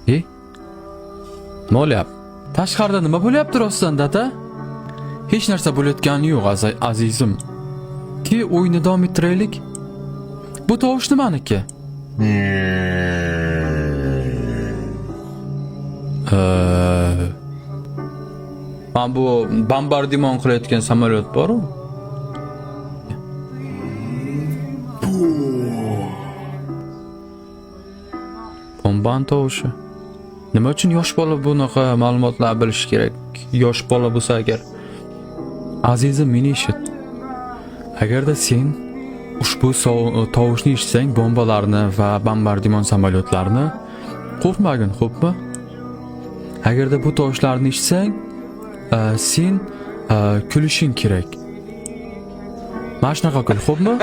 Nima bo'lyapti? Tashqarida nima bo'lyapti rostdan dada? Hech narsa bo'layotgani yo'q azizim. Ki o'yinni davom ettiraylik. Bu tovush nimaniki? Mana bu bombardimon qilayotgan samolyot bor-ku. Bomban tovushi. Nima uchun yosh bola bunaqa ma'lumotlar bilish kerak? Yosh bola bo'lsa agar. Azizim, meni eshit. Agarda sen ushbu tovushni eshitsang, bombalarni va bombardimon samolyotlarni qo'rqmagin, xo'pmi? Agarda bu tovushlarni eshitsang, sen kulishing kerak. Mana shunaqa kul, xo'pmi?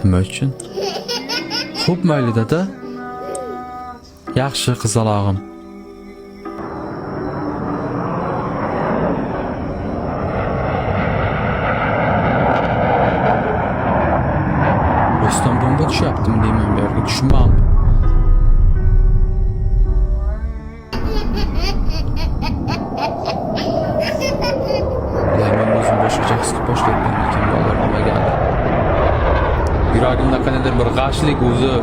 Nima uchun? Xo'p, mayli dada. Yaxshi qizalog'im. Rostdan bomba tushyaptimi deyman bu yerga, tushunmayman. Men o'zim boshqacha his qilib boshlayapman, lekin bolalar nimagandi? Yuragimda qanaqadir bir g'ashlik o'zi.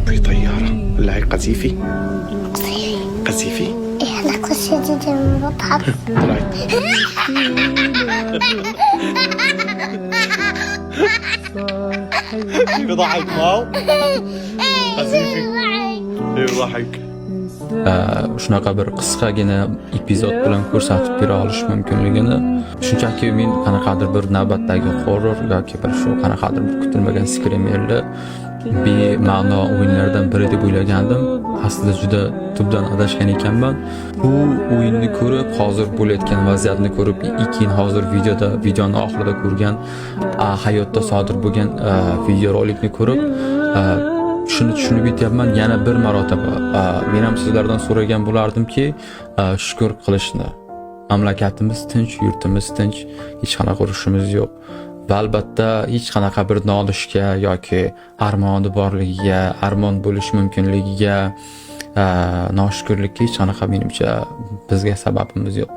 في طيارة لا قذيفي قذيفي احنا قصتي بضحك طلعت بضحك ماو قذيفي بضحك shunaqa bir qisqagina epizod bilan ko'rsatib bera olish mumkinligini, shunchaki men qanaqadir bir navbatdagi horror yoki bir shu qanaqadir bir kutilmagan skrimerli bema'no o'yinlardan biri deb o'ylagandim. Aslida juda tubdan adashgan ekanman. Bu o'yinni ko'rib, hozir bo'layotgan vaziyatni ko'rib, keyin hozir videoni oxirida ko'rgan hayotda sodir bo'lgan videorolikni ko'rib shuni tushunib yetyapman. Yana bir marotaba men ham sizlardan so'ragan bo'lardimki, shukr qilishni. Mamlakatimiz tinch, yurtimiz tinch, hech qanaqa urushimiz yo'q. Va albatta hech qanaqa bir nolishga yoki armoni borligiga, armon bo'lish mumkinligiga, noshukrlikka hech qanaqa menimcha bizga sababimiz yo'q.